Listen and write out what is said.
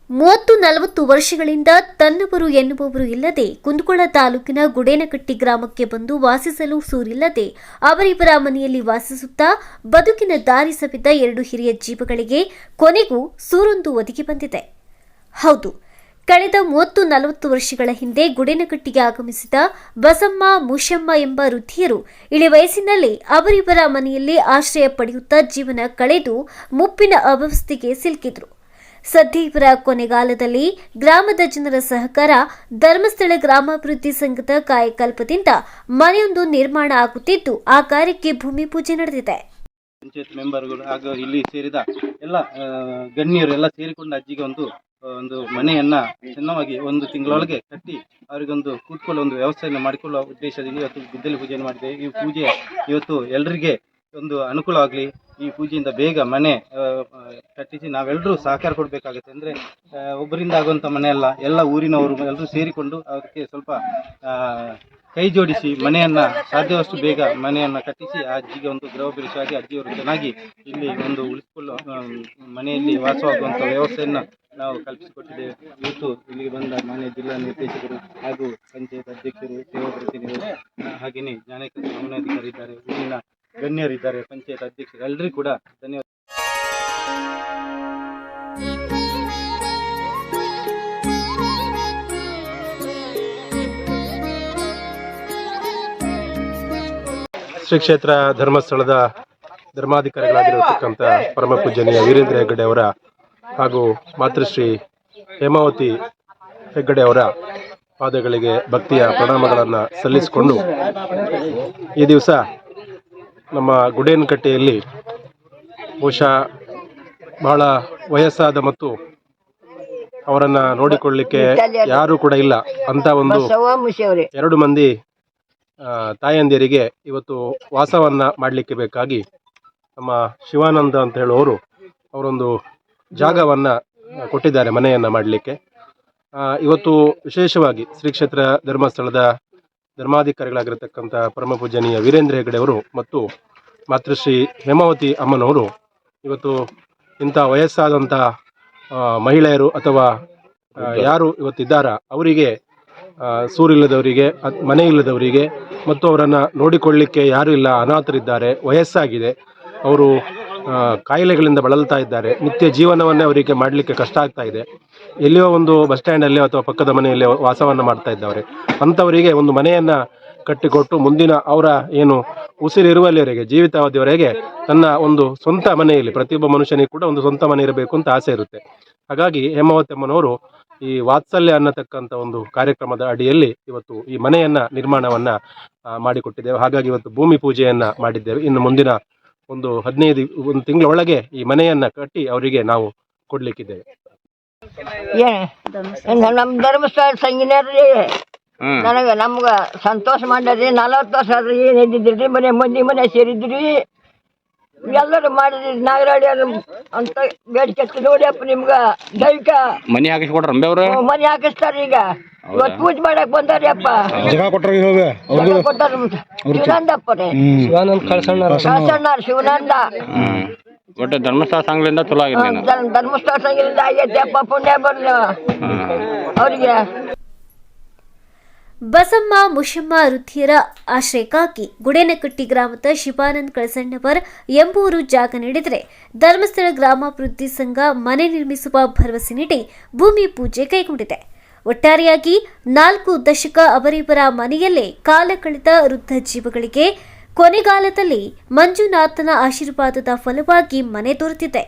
30-40 ವರ್ಷಗಳಿಂದ ತನ್ನವರು ಎನ್ನುವವರು ಇಲ್ಲದೆ ಕುಂದಗೋಳ ತಾಲೂಕಿನ ಗುಡೇನಕಟ್ಟಿ ಗ್ರಾಮಕ್ಕೆ ಬಂದು ವಾಸಿಸಲು ಸೂರಿಲ್ಲದೆ ಅವರಿಬ್ಬರ ಮನೆಯಲ್ಲಿ ವಾಸಿಸುತ್ತಾ ಬದುಕಿನ ದಾರಿ ಸವಿದ 2 ಹಿರಿಯ ಜೀವಗಳಿಗೆ ಕೊನೆಗೂ ಸೂರೊಂದು ಒದಗಿ ಬಂದಿದೆ. ಹೌದು, ಕಳೆದ 30-40 ವರ್ಷಗಳ ಹಿಂದೆ ಗುಡೇನಕಟ್ಟಿಗೆ ಆಗಮಿಸಿದ ಬಸಮ್ಮ ಮುಷಮ್ಮ ಎಂಬ ವೃದ್ಧಿಯರು ಇಳಿ ವಯಸ್ಸಿನಲ್ಲೇ ಅವರಿಬ್ಬರ ಮನೆಯಲ್ಲಿ ಆಶ್ರಯ ಪಡೆಯುತ್ತಾ ಜೀವನ ಕಳೆದು ಮುಪ್ಪಿನ ಅವ್ಯವಸ್ಥೆಗೆ ಸಿಲುಕಿದ್ರು. ಸದ್ಯ ಇವರ ಕೊನೆಗಾಲದಲ್ಲಿ ಗ್ರಾಮದ ಜನರ ಸಹಕಾರ, ಧರ್ಮಸ್ಥಳ ಗ್ರಾಮಾಭಿವೃದ್ಧಿ ಸಂಘದ ಕಾಯಕಲ್ಪದಿಂದ ಮನೆಯೊಂದು ನಿರ್ಮಾಣ ಆಗುತ್ತಿದ್ದು ಆ ಕಾರ್ಯಕ್ಕೆ ಭೂಮಿ ಪೂಜೆ ನಡೆದಿದೆ. ಪಂಚಾಯತ್ ಮೆಂಬರ್ಗಳು ಹಾಗೂ ಇಲ್ಲಿ ಸೇರಿದ ಎಲ್ಲ ಗಣ್ಯರು ಎಲ್ಲ ಸೇರಿಕೊಂಡು ಅಜ್ಜಿಗೆ ಒಂದು ಮನೆಯನ್ನ ಚೆನ್ನಾಗಿ 1 ತಿಂಗಳೊಳಗೆ ಕಟ್ಟಿ ಅವರಿಗೊಂದು ಕೂತ್ಕೊಳ್ಳೋ ಒಂದು ವ್ಯವಸ್ಥೆಯನ್ನು ಮಾಡಿಕೊಳ್ಳುವ ಉದ್ದೇಶದಿಂದ ಇವತ್ತು ಗುದ್ದಲಿ ಪೂಜೆಯನ್ನು ಮಾಡಿದ್ದೇವೆ. ಈ ಪೂಜೆ ಇವತ್ತು ಎಲ್ಲರಿಗೆ ಒಂದು ಅನುಕೂಲವಾಗಲಿ, ಈ ಪೂಜೆಯಿಂದ ಬೇಗ ಮನೆ ಕಟ್ಟಿಸಿ ನಾವೆಲ್ಲರೂ ಸಹಕಾರ ಕೊಡಬೇಕಾಗುತ್ತೆ. ಅಂದರೆ ಒಬ್ಬರಿಂದ ಆಗುವಂಥ ಮನೆ ಅಲ್ಲ, ಎಲ್ಲ ಊರಿನವರು ಎಲ್ಲರೂ ಸೇರಿಕೊಂಡು ಅದಕ್ಕೆ ಸ್ವಲ್ಪ ಕೈ ಜೋಡಿಸಿ ಮನೆಯನ್ನು ಸಾಧ್ಯವಷ್ಟು ಬೇಗ ಮನೆಯನ್ನು ಕಟ್ಟಿಸಿ ಆ ಅಜ್ಜಿಗೆ ಒಂದು ಗೃಹಪ್ರವೇಶವಾಗಿ ಅಜ್ಜಿಯವರು ಚೆನ್ನಾಗಿ ಇಲ್ಲಿ ಒಂದು ಉಳಿಸಿಕೊಳ್ಳುವ ಮನೆಯಲ್ಲಿ ವಾಸವಾಗುವಂಥ ವ್ಯವಸ್ಥೆಯನ್ನು ನಾವು ಕಲ್ಪಿಸಿಕೊಟ್ಟಿದ್ದೇವೆ. ಇವತ್ತು ಇಲ್ಲಿಗೆ ಬಂದ ಮಾನ್ಯ ಜಿಲ್ಲಾ ನಿರ್ದೇಶಕರು ಹಾಗೂ ಪಂಚಾಯತ್ ಅಧ್ಯಕ್ಷರು, ಸೇವಾ ಪ್ರತಿನಿಧಿಗಳು, ಹಾಗೆಯೇ ಜ್ಞಾನೇಕ ಸಮನ್ವಯಾಧಿಕಾರಿ ಇದ್ದಾರೆ, ಊರಿನ ಗಣ್ಯರಿದ್ದಾರೆ, ಪಂಚಾಯತ್ ಅಧ್ಯಕ್ಷರು, ಎಲ್ಲರಿಗೂ ಕೂಡ ಧನ್ಯವಾದ. ಶ್ರೀ ಕ್ಷೇತ್ರ ಧರ್ಮಸ್ಥಳದ ಧರ್ಮಾಧಿಕಾರಿಗಳಾಗಿರತಕ್ಕಂಥ ಪರಮ ಪೂಜನೀಯ ವೀರೇಂದ್ರ ಹೆಗ್ಗಡೆ ಅವರ ಹಾಗೂ ಮಾತೃಶ್ರೀ ಹೇಮಾವತಿ ಹೆಗ್ಗಡೆ ಅವರ ಪಾದಗಳಿಗೆ ಭಕ್ತಿಯ ಪ್ರಣಾಮಗಳನ್ನು ಸಲ್ಲಿಸಿಕೊಂಡು ಈ ದಿವಸ ನಮ್ಮ ಗುಡೇನಕಟ್ಟೆಯಲ್ಲಿ ಬಹುಶಃ ಬಹಳ ವಯಸ್ಸಾದ ಮತ್ತು ಅವರನ್ನು ನೋಡಿಕೊಳ್ಳಲಿಕ್ಕೆ ಯಾರೂ ಕೂಡ ಇಲ್ಲ ಅಂತ ಒಂದು 2 ಮಂದಿ ತಾಯಂದಿರಿಗೆ ಇವತ್ತು ವಾಸವನ್ನ ಮಾಡಲಿಕ್ಕೆ ಬೇಕಾಗಿ ನಮ್ಮ ಶಿವಾನಂದ ಅಂತ ಹೇಳುವವರು ಅವರೊಂದು ಜಾಗವನ್ನ ಕೊಟ್ಟಿದ್ದಾರೆ ಮನೆಯನ್ನ ಮಾಡಲಿಕ್ಕೆ. ಇವತ್ತು ವಿಶೇಷವಾಗಿ ಶ್ರೀ ಕ್ಷೇತ್ರ ಧರ್ಮಸ್ಥಳದ ಧರ್ಮಾಧಿಕಾರಿಗಳಾಗಿರತಕ್ಕಂಥ ಪರಮ ಪೂಜನೀಯ ವೀರೇಂದ್ರ ಹೆಗ್ಗಡೆ ಅವರು ಮತ್ತು ಮಾತೃಶ್ರೀ ಹೇಮಾವತಿ ಅಮ್ಮನವರು ಇವತ್ತು ಇಂಥ ವಯಸ್ಸಾದಂಥ ಮಹಿಳೆಯರು ಅಥವಾ ಯಾರು ಇವತ್ತಿದ್ದಾರ ಅವರಿಗೆ ಸೂರಿಲ್ಲದವರಿಗೆ, ಮನೆ ಇಲ್ಲದವರಿಗೆ ಮತ್ತು ಅವರನ್ನು ನೋಡಿಕೊಳ್ಳಲಿಕ್ಕೆ ಯಾರೂ ಇಲ್ಲ, ಅನಾಥರಿದ್ದಾರೆ, ವಯಸ್ಸಾಗಿದೆ, ಅವರು ಕಾಯಿಲೆಗಳಿಂದ ಬಳಲ್ತಾ ಇದ್ದಾರೆ, ನಿತ್ಯ ಜೀವನವನ್ನೇ ಅವರಿಗೆ ಮಾಡಲಿಕ್ಕೆ ಕಷ್ಟ ಆಗ್ತಾ ಇದೆ, ಎಲ್ಲಿಯೋ ಒಂದು ಬಸ್ ಸ್ಟ್ಯಾಂಡಲ್ಲಿ ಅಥವಾ ಪಕ್ಕದ ಮನೆಯಲ್ಲಿ ವಾಸವನ್ನು ಮಾಡ್ತಾ ಇದ್ದವರೆ ಅಂಥವರಿಗೆ ಒಂದು ಮನೆಯನ್ನು ಕಟ್ಟಿಕೊಟ್ಟು ಮುಂದಿನ ಅವರ ಏನು ಉಸಿರಿರುವಲ್ಲಿವರೆಗೆ ಜೀವಿತಾವಧಿಯವರೆಗೆ ತನ್ನ ಒಂದು ಸ್ವಂತ ಮನೆಯಲ್ಲಿ ಪ್ರತಿಯೊಬ್ಬ ಮನುಷ್ಯನಿಗೆ ಕೂಡ ಒಂದು ಸ್ವಂತ ಮನೆ ಇರಬೇಕು ಅಂತ ಆಸೆ ಇರುತ್ತೆ. ಹಾಗಾಗಿ ಹೇಮಾವತಿ ಅಮ್ಮನವರು ಈ ವಾತ್ಸಲ್ಯ ಅನ್ನತಕ್ಕಂಥ ಒಂದು ಕಾರ್ಯಕ್ರಮದ ಅಡಿಯಲ್ಲಿ ಇವತ್ತು ಈ ಮನೆಯನ್ನ ನಿರ್ಮಾಣವನ್ನ ಮಾಡಿಕೊಟ್ಟಿದ್ದೇವೆ. ಹಾಗಾಗಿ ಇವತ್ತು ಭೂಮಿ ಪೂಜೆಯನ್ನ ಮಾಡಿದ್ದೇವೆ. ಇನ್ನು ಮುಂದಿನ ಒಂದು 15 ತಿಂಗಳ ಒಳಗೆ ಈ ಮನೆಯನ್ನ ಕಟ್ಟಿ ಅವರಿಗೆ ನಾವು ಕೊಡ್ಲಿಕ್ಕಿದ್ದೇವೆ. ನಮ್ಮ ಧರ್ಮಸ್ಥಳ ಸಂಗಿನವ್ರಿ ನನಗೆ ನಮ್ಗೆ ಸಂತೋಷ ಮಾಡ್ರಿ. 40 ವರ್ಷ ಆದ್ರೂ ಏನು ಇದ್ದಿದ್ರಿ, ಮಂದಿ ಮನೆ ಸೇರಿದ್ರಿ, ಎಲ್ಲರೂ ಮಾಡಿದ್ರಿ. ನಾಗರಾಡಿ ಅಂತ ಬೇಡಿಕೆ ನೋಡಿಯಪ್ಪ ನಿಮ್ಗ ದೈವಿಕ ಮನಿ ಹಾಕಿಸ್ಕೊಡ್ರ ಮನಿ ಹಾಕಿಸ್ತಾರ. ಈಗ ಇವತ್ತು ಪೂಜೆ ಮಾಡಕ್ ಬಂದಾರಿ ಅಪ್ಪ, ಕೊಟ್ಟಾರ ಶಿವಾನಂದಪ್ಪರೇ, ಶಿವಾನಂದ ಒಟ್ಟು ಧರ್ಮಸ್ಥಳ ಸಂಘದಿಂದ ಚಲೋ ಆಗಿದೆ. ಧರ್ಮಸ್ಥಳ ಸಂಘದಿಂದ ಆಗೈತೆ ಅಪ್ಪ, ಪುಣ್ಯ ಬರ್ಲಿ ಅವರಿಗೆ. ಬಸಮ್ಮ ಮುಷಮ್ಮ ವೃದ್ಧಿಯರ ಆಶ್ರಯಕ್ಕಾಗಿ ಗುಡೇನಕಟ್ಟಿ ಗ್ರಾಮದ ಶಿವಾನಂದ್ ಕಳಸಣ್ಣವರ್ ಎಂಬುವರು ಜಾಗ ನೀಡಿದರೆ ಧರ್ಮಸ್ಥಳ ಗ್ರಾಮಾಭಿವೃದ್ಧಿ ಸಂಘ ಮನೆ ನಿರ್ಮಿಸುವ ಭರವಸೆ ನೀಡಿ ಭೂಮಿ ಪೂಜೆ ಕೈಗೊಂಡಿದೆ. ಒಟ್ಟಾರೆಯಾಗಿ 4 ದಶಕ ಅವರಿಬ್ಬರ ಮನೆಯಲ್ಲೇ ಕಾಲ ಕಳೆದ ವೃದ್ಧ ಜೀವಗಳಿಗೆ ಕೊನೆಗಾಲದಲ್ಲಿ ಮಂಜುನಾಥನ ಆಶೀರ್ವಾದದ ಫಲವಾಗಿ ಮನೆ ದೊರೆತಿದೆ.